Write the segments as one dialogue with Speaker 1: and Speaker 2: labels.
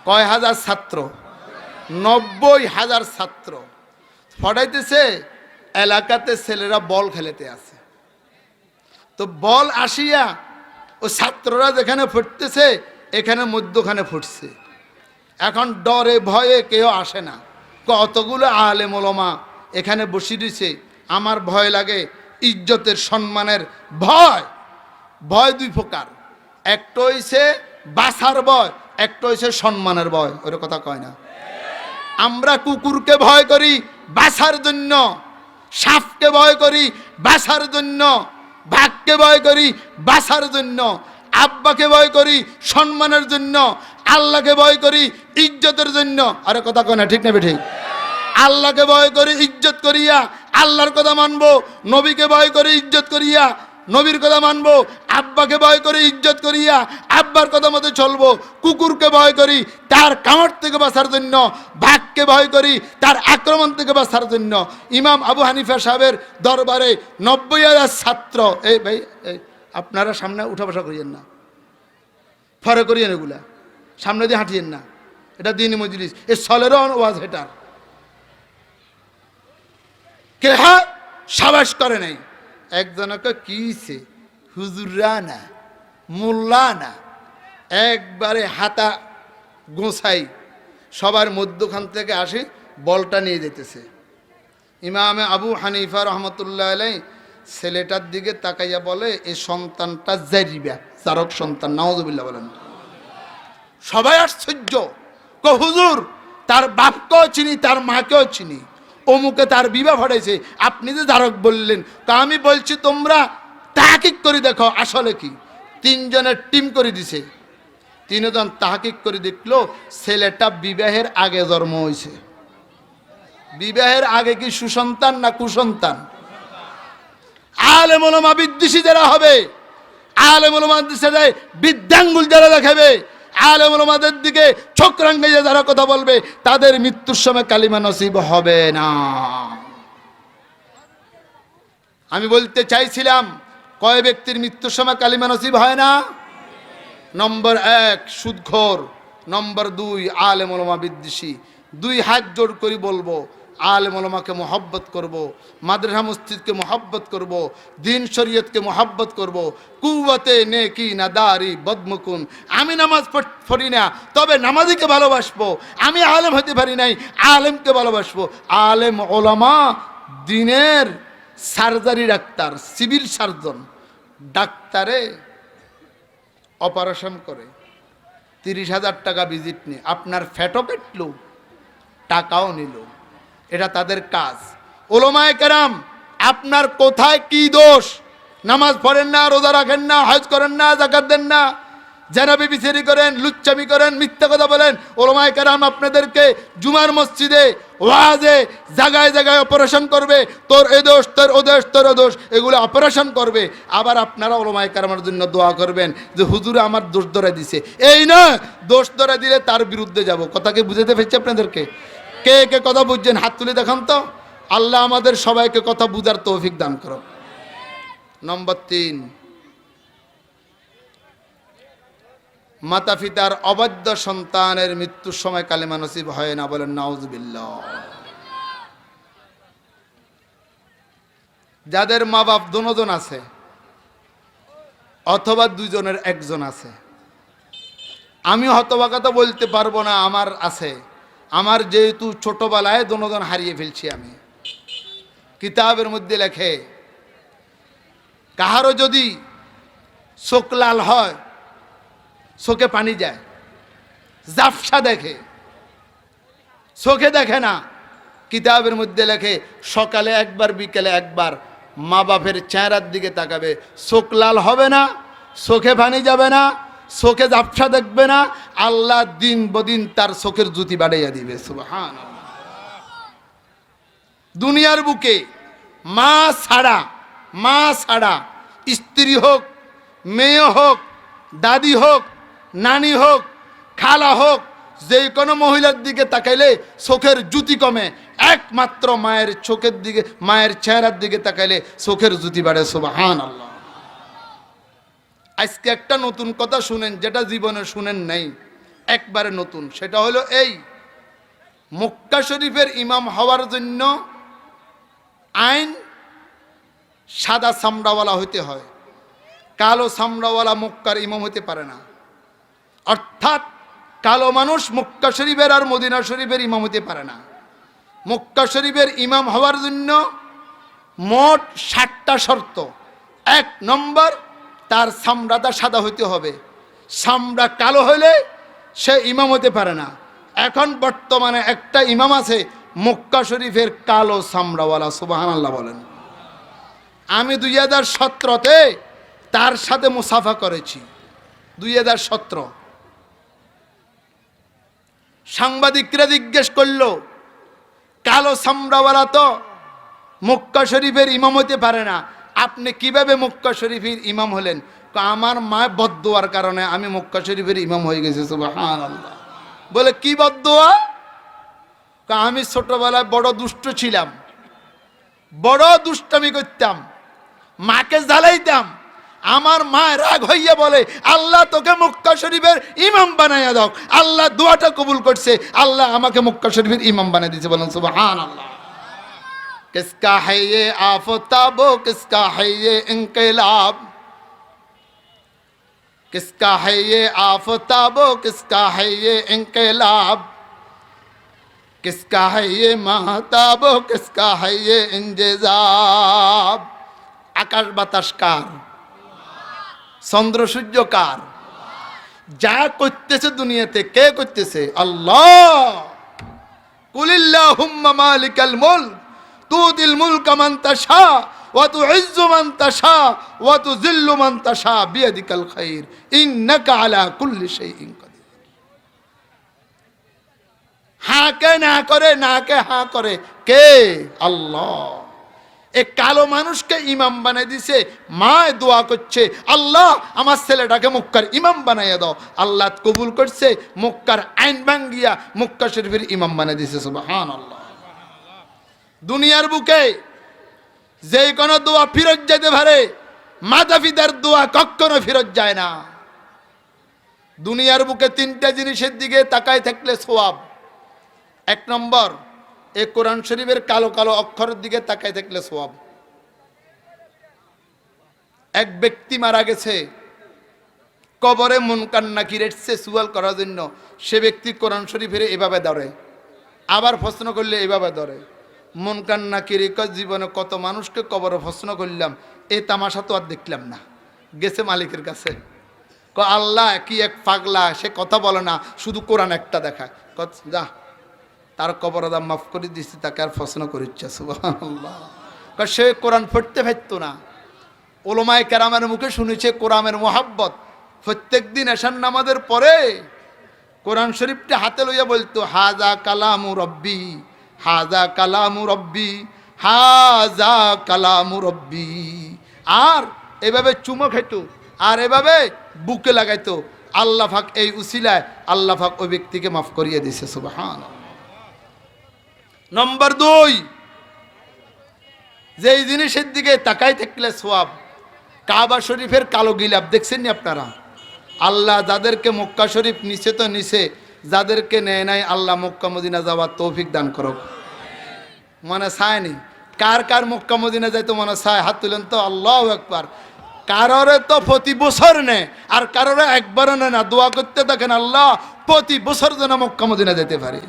Speaker 1: কয় হাজার ছাত্র? 90,000 ছাত্র পড়াইতেছে। এলাকাতে ছেলেরা বল খেলেতে আছে, তো বল আসিয়া ও ছাত্ররা যেখানে ফুটতেছে এখানে মধ্যখানে ফুটছে। এখন ডরে ভয়ে কেউ আসে না। কতগুলো আলেম ওলামা এখানে বসে দিছে, আমার ভয় লাগে, ইজ্জতের সম্মানের ভয়। ভয় দুই প্রকার, একটা হইছে বাছার ভয়, একটা হইছে সম্মানের ভয়। ওর কথা কয় না? আমরা কুকুরকে ভয় করি বাছার জন্য, সাপকে ভয় করি বাছার জন্য, বাঘকে ভয় করি বাছার জন্য, আব্বাকে ভয় করি সম্মানের জন্য, আল্লাহকে ভয় করি ইজ্জতের জন্য। আরে কথা কয় না? ঠিক না ঠিক? আল্লাহকে ভয় করি ইজ্জত করিয়া আল্লাহর কথা মানবো, নবীকে ভয় করে ইজ্জত করিয়া নবীর কথা মানবো, আব্বাকে ভয় করে ইজ্জত করিয়া আব্বার কথা মতো চলবো। কুকুরকে ভয় করি তার কামড় থেকে বাঁচার জন্য, বাঘকে ভয় করি তার আক্রমণ থেকে বাঁচার জন্য। ইমাম আবু হানিফা সাহেবের দরবারে 90,000 ছাত্র। এই ভাই, আপনারা সামনে উঠা বসা করিয়েন না, ফরে করিয়েন, এগুলা সামনে দিয়ে হাঁটিয়েন না, এটা দ্বীনি মজলিস, এ সলেরও ওয়াজ হেটার কে হ্যাঁ সাবাস করে নাই। একজনকে কিছে হুজুররা না, মোল্লা না, একবারে হাতা গোছাই সবার মধ্যখান থেকে আসি বলটা নিয়ে যেতেছে। ইমামে আবু হানিফা রহমতুল্লাহ আলাই ছেলেটার দিকে তাকাইয়া বলে, এই সন্তানটা জারিবা, চারক সন্তান, নাউজুবিল্লাহ বলেন। সবাই আশ্চর্য, কো হুজুর তার বাপকেও চিনি তার মাকেও চিনি, অমুকে তার বিবাহ ঘটাইছে, আপনি যে জারক বললেন। তা আমি বলছি তোমরা তাহকিক করে দেখো আসলে কি। তিনজনের টিম করে দিছে, তিনজন তাহকিক করে দেখলো ছেলেটা বিবাহের আগে জন্ম হয়েছে। বিবাহের আগে কি সুসন্তান না কুসন্তান? আলেম ওলামা বিদ্বেষী যারা হবে, আলেম ওলামাদের সাথে বিদ্যাঙ্গুল যারা দেখাবে, আলেম ওলামাদের দিকে চোখ রাঙাইয়া যারা কথা বলবে, তাদের মৃত্যুর সময় কালিমা নসিব হবে না। আমি বলতে চাইছিলাম, কয় ব্যক্তির মৃত্যুর সময় কালিমা নসিব হয় না? নম্বর 1 সুদখোর, নম্বর 2 আলেম ওলামা বিদ্বেষী। 2 হাত জোর করে বলবো, আলেম ওলামাকে মোহব্বত করব, মাদ্রাসা মসজিদকে মোহব্বত করব, দিন শরীয়তকে মোহব্বত করব। কুওয়াতে নেকি না দারি বদমুকুন, আমি নামাজ পড়ি না তবে নামাজিকে ভালোবাসবো, আমি আলেম হতে পারি নাই আলেমকে ভালোবাসবো। আলেম ওলামা দিনের সার্জারি ডাক্তার, সিভিল সার্জন, ডাক্তারে অপারেশন করে 30,000 টাকা ভিজিট নিয়ে, আপনার ফ্যাটও কাটলো টাকাও নিল, এটা তাদের কাজ। ওলামায়ে কেরাম আপনার কোথায় কি দোষ? নামাজ পড়েন না, রোজা রাখেন না, হজ করেন না, যাকাত দেন না, জেনাবি বিচারি করেন, লুচ্চামি করেন, মিথ্যা কথা বলেন। ওলামায়ে কেরাম আপনাদেরকে জুমার মসজিদে ওয়াজে জায়গায় জায়গায় অপারেশন করবে, তোর এ দোষ, তোর ও দোষ, তোর ও দোষ, এগুলো অপারেশন করবে। আবার আপনারা ওলামায়ে কেরামের জন্য দোয়া করবেন যে হুজুরে আমার দোষ ধরে দিছে। এই না, দোষ ধরে দিলে তার বিরুদ্ধে যাব। কথাকে বুঝাতে পেরেছি আপনাদেরকে? কে কে কথা বুঝছেন হাত তুলে দেখান তো। আল্লাহ আমাদের সবাইকে কথা বুঝার তৌফিক দান করো। নম্বর 3, মাতা পিতার অবাধ্য সন্তানের মৃত্যুর সময় কালেমা নসিব হয় না, বলেন নাউজুবিল্লাহ। যাদের মা বাপ দুজন আছে অথবা দুজনের একজন আছে, আমি হতবাকাতা বলতে পারবো না আমার আছে। আমার যেহেতু ছোটবেলায় দুজন হারিয়ে ফেলছি আমি। কিতাবের মধ্যে লেখে, কাহারও যদি চোখ লাল হয়, চোখে পানি যায়, জাফসা দেখে, চোখে দেখে না, কিতাবের মধ্যে লেখে সকালে একবার বিকেলে একবার মা বাপের চেহারার দিকে তাকাবে, চোখ লাল হবে না, চোখে পানি যাবে না, চোখে জাফসা দেখবে না, আল্লাহ দিন বদিন তার চোখের জ্যোতি বাড়াইয়া দিবে। সুবহানাল্লাহ। দুনিয়ার বুকে মা ছাড়া স্ত্রী হোক, মেয়ে হোক, দাদি হোক, নানি হোক, খালা হোক, যে কোনো মহিলার দিকে তাকাইলে চোখের জ্যোতি কমে, একমাত্র মায়ের চোখের দিকে, মায়ের চেহারার দিকে তাকাইলে চোখের জ্যোতি বাড়ে। সুবহানাল্লাহ। আজকে একটা নতুন কথা শুনেন যেটা জীবনে শুনেন নাই। একবারে নতুন। সেটা হলো এই, মক্কা শরীফের ইমাম হওয়ার জন্য আইন সাদা চামড়াওয়ালা হইতে হয়, কালো চামড়াওয়ালা মক্কার ইমাম হতে পারে না। অর্থাৎ কালো মানুষ মক্কা শরীফের আর মদিনা শরীফের ইমাম হতে পারে না। মক্কা শরীফের ইমাম হওয়ার জন্য মোট 7টা শর্ত। 1 নম্বর, তার চামড়াটা সাদা হইতে হবে। চামড়া কালো হইলে সে ইমাম হতে পারে না। এখন বর্তমানে একটা ইমাম আছে মক্কা শরীফের কালো চামড়াওয়ালা, সুবহানাল্লাহ বলেন। আমি 2017-তে তার সাথে মুসাফা করেছি। 2017 সাংবাদিকরা জিজ্ঞেস করলো, কালো চামড়াওয়ালা তো মক্কা শরীফের ইমাম হতে পারে না, আপনি কিভাবে মক্কা শরীফের ইমাম হলেন? আমার মা বদদোয়ার কারণে আমি মক্কা শরীফের ইমাম হয়ে গেছি। সুবহানাল্লাহ। বলে কি বদদোয়া? আমি ছোটবেলায় বড় দুষ্ট ছিলাম, বড় দুষ্টামি করতাম, মাকে জ্বালাইতাম। আমার মা রাগ হইয়া বলে, আল্লাহ তোকে মক্কা শরীফের ইমাম বানাইয়া দাও। আল্লাহ দোয়াটা কবুল করছে, আল্লাহ আমাকে মক্কা শরীফের ইমাম বানাই দিয়েছে। বলেন সুবহানাল্লাহ। किसका है ये आफताब, किसका है ये इंकलाब, किसका है ये आफताब, किसका है ये इंकलाब, किसका है ये महताब, किसका है ये इंजेजाब। आकाश बातास कार, चंद्र सूर्य कार, যা করতেছে দুনিয়াতে কে করতেছে? আল্লাহ। কুলিল্লাহুম্মা মালিকাল মুলক তুতিল মুলকা মান তাশা ওয়া তুইজ্জু মান তাশা ওয়া তুযিল্লু মান তাশা বিয়াদিকাল খায়র ইন্নাকা আলা কুল্লি শাইইন কাদির। হ্যাঁ কে না করে, না কে হ্যাঁ করে? কে? আল্লাহ। এক কালো মানুষকে ইমাম বানাই দিছে, মা দোয়া করছে, আল্লাহ আমার ছেলেটাকে মক্কার ইমাম বানাইয়া দাও। আল্লাহ কবুল করছে, মক্কার আইন ভাঙ্গিয়া মক্কা শরীফের ইমাম বানাই দিছে। সুবহানাল্লাহ। দুনিয়ার বুকে যে কোনো দোয়া ফিরত যেতে পারে, মাতা পিতার দোয়া কখনো ফিরত যায় না। দুনিয়ার বুকে 3টা জিনিসের দিকে তাকায় থাকলে সওয়াব। 1 নম্বর, এই কোরআন শরীফের কালো কালো অক্ষরের দিকে তাকায় থাকলে সওয়াব। এক ব্যক্তি মারা গেছে, কবরে মুনকার নাকির এসেছে সুয়াল করার জন্য। সে ব্যক্তি কোরআন শরীফের এভাবে ধরে, আবার প্রশ্ন করলে এভাবে ধরে। মুনকার নাকির জীবনে কত মানুষকে কবরে প্রশ্ন করলাম, এই তামাশা তো আর দেখলাম না। গেছে মালিকের কাছে, আল্লাহ কি এক পাগলা, সে কথা বলে না, শুধু কোরআন একটা দেখায়। যা, তার কবর দাম মাফ করে দিচ্ছি, তাকে আর প্রশ্ন করিচ্ছে। সুবহানাল্লাহ। সে কোরআন পড়তে পারতো না। ওলামায়ে কেরামের মুখে শুনেছে কোরআনের মোহাব্বত। প্রত্যেক দিন এশার নামাজের পরে কোরআন শরীফটা হাতে লইয়া বলতো, হাজা কালামু রব্বি, হাজা কালামু রব্বি, হাজা কালামু রব্বি। আর এভাবে চুমো খেত, আর এভাবে বুকে লাগাইতো। আল্লাহ পাক এই উসিলায় আল্লাহ পাক ওই ব্যক্তিকে মাফ করিয়ে দিয়েছে। সুবহানাল্লাহ। নম্বর 2, যেই জিনিসের দিকে তাকাই থাকলে সওয়াব। কাবা শরীফের কালো গিলাফ দেখছেন নি আপনারা? আল্লাহ যাদেরকে মক্কা শরীফ নিচে তো নিচে, যাদেরকে নেয় নাই আল্লাহ মক্কা মদিনা যাওয়ার তৌফিক দান করুক। মনে চায়নি? কার কার মক্কা মদিনা যাইতো মনে চায়? হাত তুলেন তো। আল্লাহু আকবার। কারোরে তো প্রতি বছর নেয়, আর কারোরে একবারও নেয় না। দোয়া করতে থাকেন, আল্লাহ প্রতি বছর যেন মক্কা মদিনা যেতে পারি।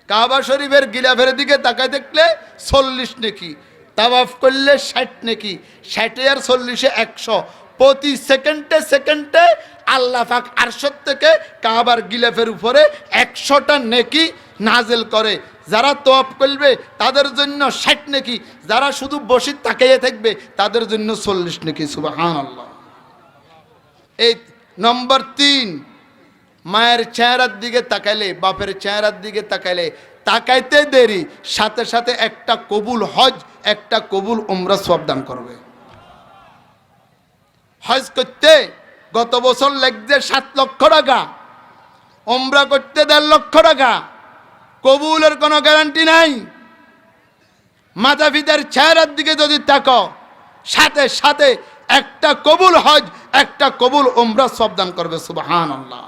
Speaker 1: কাবা শরীফের গিলাফের দিকে তাকায় দেখলে 40 নেকি, তাওয়াফ করলে 60 নেকি, 60 আর 40 100। প্রতি সেকেন্ডে সেকেন্ডে আল্লাহ পাক আরশ থেকে কাবার গিলাফের উপরে 100টা নেকি নাজিল করে। যারা তাওয়াফ করবে তাদের জন্য 60 নেকি, যারা শুধু বসে তাকিয়ে থাকবে তাদের জন্য 40 নেকি। সুবহানাল্লাহ। এই নম্বর 3, মায়ের চেহারার দিকে তাকাইলে, বাপের চেহারার দিকে তাকাইলে, তাকাইতে দেরি সাথে সাথে একটা কবুল হজ, একটা কবুল উমরা সওয়াব দান করবে। হজ করতে গত বছর লাগছে 7 লক্ষ টাকা, উমরা করতে 1.5 লক্ষ টাকা। কবুলের কোনো গ্যারান্টি নাই। মাতা পিতার চেহারার দিকে যদি তাকো, সাথে সাথে একটা কবুল হজ, একটা কবুল উমরা সব দান করবে। সুবহানাল্লাহ।